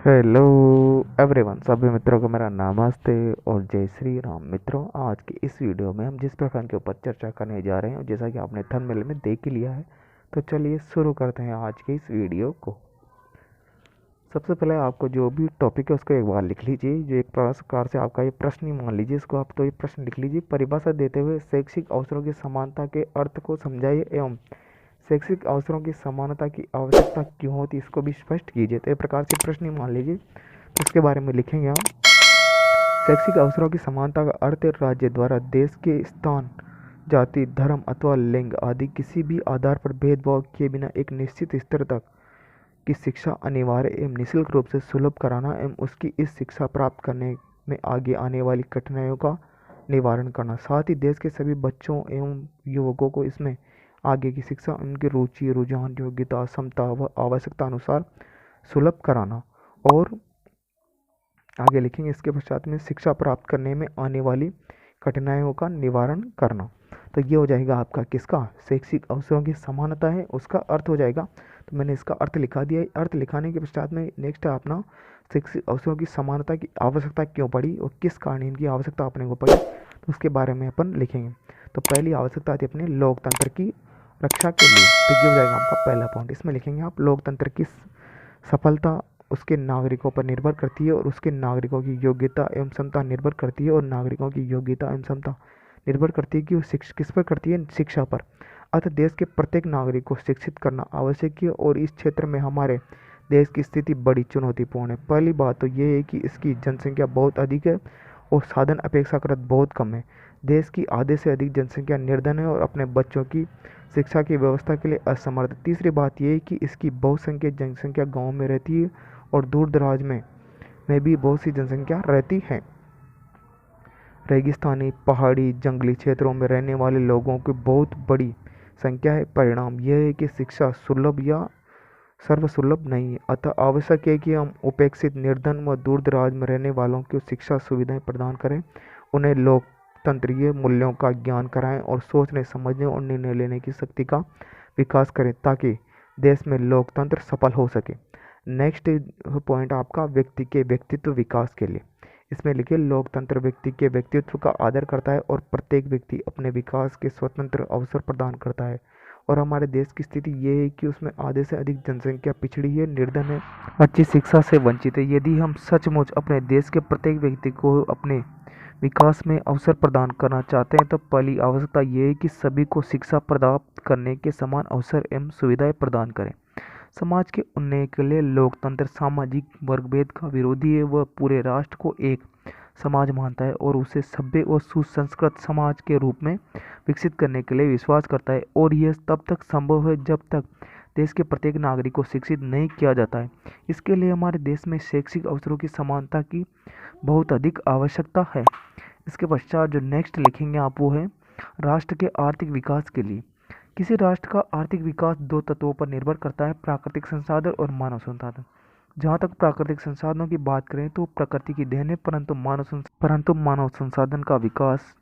Hello everyone, सभी मित्रों को मेरा नमस्ते और जय श्री राम। मित्रों, आज की इस वीडियो में हम जिस प्रकरण के ऊपर चर्चा करने जा रहे हैं, जैसा कि आपने थंबनेल में देख ही लिया है, तो चलिए शुरू करते हैं आज की इस वीडियो को। सबसे पहले आपको जो भी टॉपिक है उसको एक बार लिख लीजिए। जो एक प्रकार से आपका ये प्रश्न ही मान लीजिए इसको आप, तो ये प्रश्न लिख लीजिए। परिभाषा देते हुए शैक्षिक अवसरों की समानता के अर्थ को समझाइए एवं शैक्षिक अवसरों की समानता की आवश्यकता क्यों होती है इसको भी स्पष्ट कीजिए। तो एक प्रकार से प्रश्न ही मान लीजिए, तो उसके बारे में लिखेंगे हम। शैक्षिक अवसरों की समानता का अर्थ राज्य द्वारा देश के स्थान, जाति, धर्म अथवा लिंग आदि किसी भी आधार पर भेदभाव किए बिना एक निश्चित स्तर तक की शिक्षा अनिवार्य एवं निःशुल्क रूप से सुलभ कराना एवं उसकी इस शिक्षा प्राप्त करने में आगे आने वाली कठिनाइयों का निवारण करना। साथ ही देश के सभी बच्चों एवं युवकों को इसमें आगे की शिक्षा उनकी रुचि, रुझान, योग्यता, क्षमता व आवश्यकता अनुसार सुलभ कराना। और आगे लिखेंगे इसके पश्चात में शिक्षा प्राप्त करने में आने वाली कठिनाइयों का निवारण करना। तो ये हो जाएगा आपका किसका, शैक्षिक अवसरों की समानता है उसका अर्थ हो जाएगा। तो मैंने इसका अर्थ लिखा दिया है। अर्थ लिखाने के पश्चात में नेक्स्ट है अपना शैक्षिक अवसरों की समानता की आवश्यकता क्यों पड़ी और किस कारण इनकी आवश्यकता अपने को पड़ी, तो उसके बारे में अपन लिखेंगे। तो पहली आवश्यकता आती है अपने लोकतंत्र की रक्षा के लिए। तो ये हो जाएगा आपका पहला पॉइंट। इसमें लिखेंगे आप लोकतंत्र की सफलता उसके नागरिकों पर निर्भर करती है और उसके नागरिकों की योग्यता एवं क्षमता निर्भर करती है। और नागरिकों की योग्यता एवं क्षमता निर्भर करती है कि वो किस पर करती है, शिक्षा पर। अतः देश के प्रत्येक नागरिक को शिक्षित करना आवश्यक है और इस क्षेत्र में हमारे देश की स्थिति बड़ी चुनौतीपूर्ण है। पहली बात तो ये है कि इसकी जनसंख्या बहुत अधिक है और साधन अपेक्षाकृत बहुत कम है। देश की आधे से अधिक जनसंख्या निर्धन है और अपने बच्चों की शिक्षा की व्यवस्था के लिए असमर्थ। तीसरी बात यह है कि इसकी बहुसंख्यक जनसंख्या गाँव में रहती है और दूर दराज में भी बहुत सी जनसंख्या रहती है। रेगिस्तानी, पहाड़ी, जंगली क्षेत्रों में रहने वाले लोगों की बहुत बड़ी संख्या है। परिणाम यह है कि शिक्षा सुलभ या सर्वसुलभ नहीं है। अतः आवश्यक है कि हम उपेक्षित, निर्धन व दूर दराज में रहने वालों को शिक्षा सुविधाएं प्रदान करें, उन्हें लोकतंत्रीय मूल्यों का ज्ञान कराएं और सोचने, समझने और निर्णय लेने की शक्ति का विकास करें ताकि देश में लोकतंत्र सफल हो सके। नेक्स्ट पॉइंट आपका व्यक्ति के व्यक्तित्व विकास के लिए। इसमें लिखिए लोकतंत्र व्यक्ति के व्यक्तित्व का आदर करता है और प्रत्येक व्यक्ति अपने विकास के स्वतंत्र अवसर प्रदान करता है। और हमारे देश की स्थिति ये है कि उसमें आधे से अधिक जनसंख्या पिछड़ी है, निर्धन है, अच्छी शिक्षा से वंचित है। यदि हम सचमुच अपने देश के प्रत्येक व्यक्ति को अपने विकास में अवसर प्रदान करना चाहते हैं तो पहली आवश्यकता ये है कि सभी को शिक्षा प्राप्त करने के समान अवसर एवं सुविधाएं प्रदान करें। समाज के उन्नयन के लिए लोकतंत्र सामाजिक वर्गभेद का विरोधी है। वह पूरे राष्ट्र को एक समाज मानता है और उसे सभ्य और सुसंस्कृत समाज के रूप में विकसित करने के लिए विश्वास करता है। और यह तब तक संभव है जब तक देश के प्रत्येक नागरिक को शिक्षित नहीं किया जाता है। इसके लिए हमारे देश में शैक्षिक अवसरों की समानता की बहुत अधिक आवश्यकता है। इसके पश्चात जो नेक्स्ट लिखेंगे आप वो है राष्ट्र के आर्थिक विकास के लिए। किसी राष्ट्र का आर्थिक विकास दो तत्वों पर निर्भर करता है, प्राकृतिक संसाधन और मानव संसाधन। जहाँ तक प्राकृतिक संसाधनों की बात करें तो प्रकृति की देन है, परंतु मानव संसाधन का विकास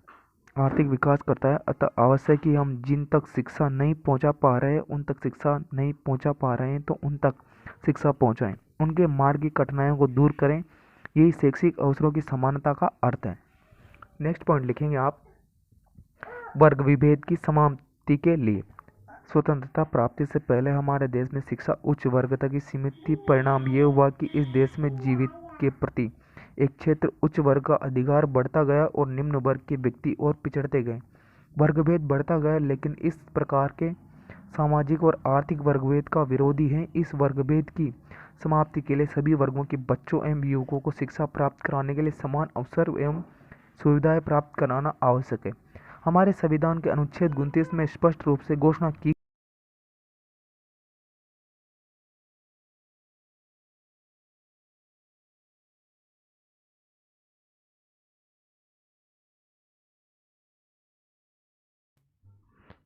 आर्थिक विकास करता है। अतः आवश्यक कि हम जिन तक शिक्षा नहीं पहुँचा पा रहे हैं उन तक शिक्षा नहीं पहुँचा पा रहे हैं तो उन तक शिक्षा पहुँचाएं, उनके मार्ग की कठिनाइयों को दूर करें। यही शैक्षिक अवसरों की समानता का अर्थ है। नेक्स्ट पॉइंट लिखेंगे आप वर्ग विभेद की समाप्ति के लिए। स्वतंत्रता प्राप्ति से पहले हमारे देश में शिक्षा उच्च वर्ग तक ही सीमित थी। परिणाम ये हुआ कि इस देश में जीवित के प्रति एक क्षेत्र उच्च वर्ग का अधिकार बढ़ता गया और निम्न वर्ग के व्यक्ति और पिछड़ते गए। वर्गभेद बढ़ता गया, लेकिन इस प्रकार के सामाजिक और आर्थिक वर्गभेद का विरोधी है। इस वर्गभेद की समाप्ति के लिए सभी वर्गों के बच्चों एवं युवकों को शिक्षा प्राप्त कराने के लिए समान अवसर एवं सुविधाएं प्राप्त कराना आवश्यक है। हमारे संविधान के अनुच्छेद 29 में स्पष्ट रूप से घोषणा की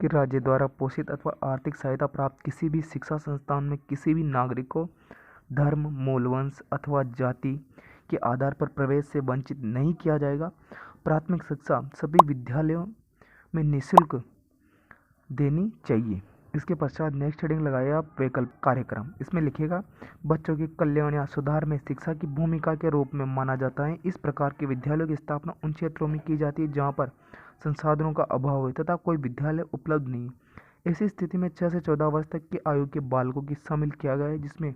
कि राज्य द्वारा पोषित अथवा आर्थिक सहायता प्राप्त किसी भी शिक्षा संस्थान में किसी भी नागरिक को धर्म, मूल, वंश अथवा जाति के आधार पर प्रवेश से वंचित नहीं किया जाएगा। प्राथमिक शिक्षा सभी विद्यालयों में निःशुल्क देनी चाहिए। इसके पश्चात नेक्स्ट हेडिंग लगाइए आप वैकल्पिक कार्यक्रम। इसमें लिखिएगा बच्चों के कल्याण या सुधार में शिक्षा की भूमिका के रूप में माना जाता है। इस प्रकार के विद्यालयों की स्थापना उन क्षेत्रों में की जाती है जहाँ पर संसाधनों का अभाव है तथा कोई विद्यालय उपलब्ध नहीं है। ऐसी स्थिति में 6 से 14 वर्ष तक की आयु के बालकों की शामिल किया गया है जिसमें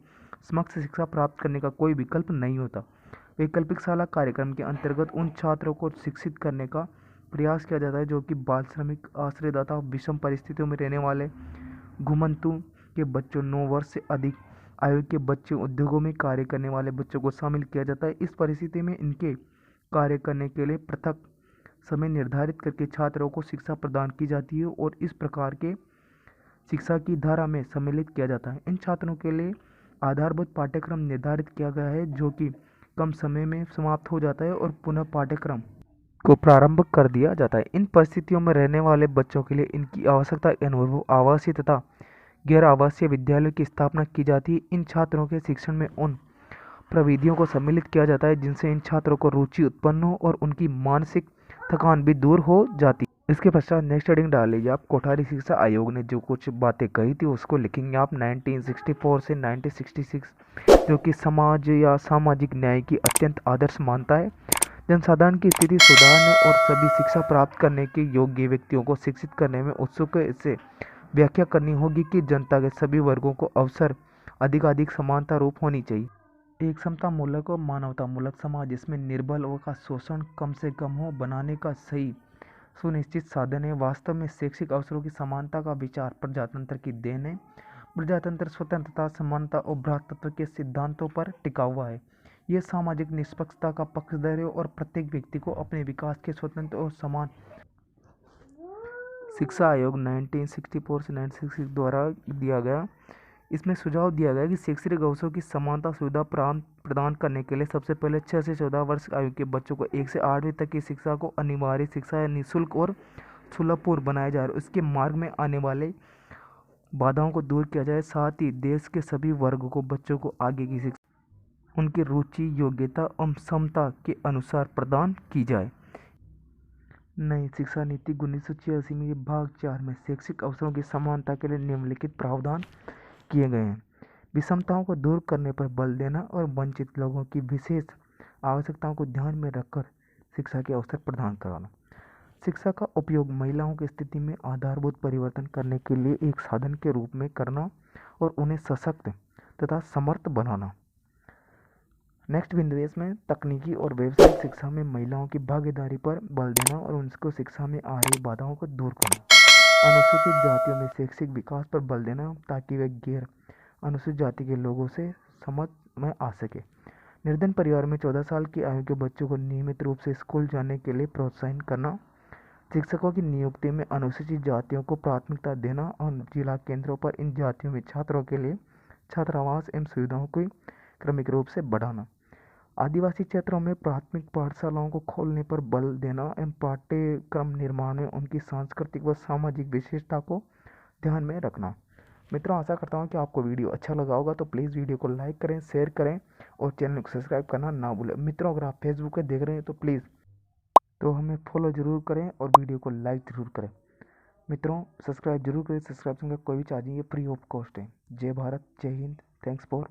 समक्ष शिक्षा प्राप्त करने का कोई विकल्प नहीं होता। वैकल्पिक शाला कार्यक्रम के अंतर्गत उन छात्रों को शिक्षित करने का प्रयास किया जाता है जो कि बाल श्रमिक, आश्रयदाता, विषम परिस्थितियों में रहने वाले घुमंतु के बच्चों, 9 वर्ष से अधिक आयु के बच्चों, उद्योगों में कार्य करने वाले बच्चों को शामिल किया जाता है। इस परिस्थिति में इनके कार्य करने के लिए पृथक समय निर्धारित करके छात्रों को शिक्षा प्रदान की जाती है और इस प्रकार के शिक्षा की धारा में सम्मिलित किया जाता है। इन छात्रों के लिए आधारभूत पाठ्यक्रम निर्धारित किया गया है जो कि कम समय में समाप्त हो जाता है और पुनः पाठ्यक्रम को प्रारंभ कर दिया जाता है। इन परिस्थितियों में रहने वाले बच्चों के लिए इनकी आवश्यकता के अनुरूप आवासीय तथा गैर आवासीय विद्यालयों की स्थापना की जाती है। इन छात्रों के शिक्षण में उन प्रविधियों को सम्मिलित किया जाता है जिनसे इन छात्रों को रुचि उत्पन्न हो और उनकी मानसिक थकान भी दूर हो जाती है। इसके पश्चात नेक्स्ट हेडिंग डाल लीजिए आप कोठारी शिक्षा आयोग ने जो कुछ बातें कही थी उसको लिखेंगे आप 1964 से 1966 जो कि समाज या सामाजिक न्याय की अत्यंत आदर्श मानता है। जनसाधारण की स्थिति सुधारने और सभी शिक्षा प्राप्त करने के योग्य व्यक्तियों को शिक्षित करने में उत्सुक है। इससे व्याख्या करनी होगी कि जनता के सभी वर्गों को अवसर अधिकाधिक समानता रूप होनी चाहिए। एक समता मूलक और मानवता मूलक समाज जिसमें निर्बल और का शोषण कम से कम हो बनाने का सही सुनिश्चित साधन है। वास्तव में शैक्षिक अवसरों की समानता का विचार प्रजातंत्र की देन है। प्रजातंत्र स्वतंत्रता, समानता और भ्रातृत्व के सिद्धांतों पर टिका हुआ है। यह सामाजिक निष्पक्षता का पक्षधर है और प्रत्येक व्यक्ति को अपने विकास के स्वतंत्र और समान शिक्षा आयोग 1964 से 1966 द्वारा दिया गया। इसमें सुझाव दिया गया कि शैक्षणिक अवसरों की समानता सुविधा प्रदान करने के लिए सबसे पहले 6 से 14 वर्ष आयु के बच्चों को 1 से 8वीं तक की शिक्षा को अनिवार्य शिक्षा या निःशुल्क और सुलभपूर्ण बनाया जाए। उसके मार्ग में आने वाले बाधाओं को दूर किया जाए। साथ ही देश के सभी वर्ग को बच्चों को आगे की शिक्षा उनकी रुचि, योग्यता एवं क्षमता के अनुसार प्रदान की जाए। नई शिक्षा नीति 1986 में भाग 4 में शैक्षिक अवसरों की समानता के लिए निम्नलिखित प्रावधान किए गए हैं। विषमताओं को दूर करने पर बल देना और वंचित लोगों की विशेष आवश्यकताओं को ध्यान में रखकर शिक्षा के अवसर प्रदान कराना। शिक्षा का उपयोग महिलाओं की स्थिति में आधारभूत परिवर्तन करने के लिए एक साधन के रूप में करना और उन्हें सशक्त तथा समर्थ बनाना। नेक्स्ट बिंदु इसमें तकनीकी और व्यावसायिक शिक्षा में महिलाओं की भागीदारी पर बल देना और उनको शिक्षा में आ रही बाधाओं को दूर करना। अनुसूचित जातियों में शैक्षिक विकास पर बल देना ताकि वे गैर अनुसूचित जाति के लोगों से समझ में आ सके। निर्धन परिवार में 14 साल की आयु के बच्चों को नियमित रूप से स्कूल जाने के लिए प्रोत्साहित करना। शिक्षकों की नियुक्ति में अनुसूचित जातियों को प्राथमिकता देना और जिला केंद्रों पर इन जातियों में छात्रों के लिए छात्रावास एवं सुविधाओं को क्रमिक रूप से बढ़ाना। आदिवासी क्षेत्रों में प्राथमिक पाठशालाओं को खोलने पर बल देना एवं पाठ्यक्रम निर्माण में उनकी सांस्कृतिक व सामाजिक विशेषता को ध्यान में रखना। मित्रों, आशा करता हूँ कि आपको वीडियो अच्छा लगा होगा, तो प्लीज़ वीडियो को लाइक करें, शेयर करें और चैनल को सब्सक्राइब करना ना भूलें। मित्रों, अगर आप फेसबुक पे देख रहे हैं तो प्लीज़ तो हमें फॉलो ज़रूर करें और वीडियो को लाइक ज़रूर करें। मित्रों, सब्सक्राइब जरूर करें। सब्सक्रिप्शन का कोई भी चार्ज नहीं है, फ्री ऑफ कॉस्ट है। जय भारत, जय हिंद, थैंक्स फॉर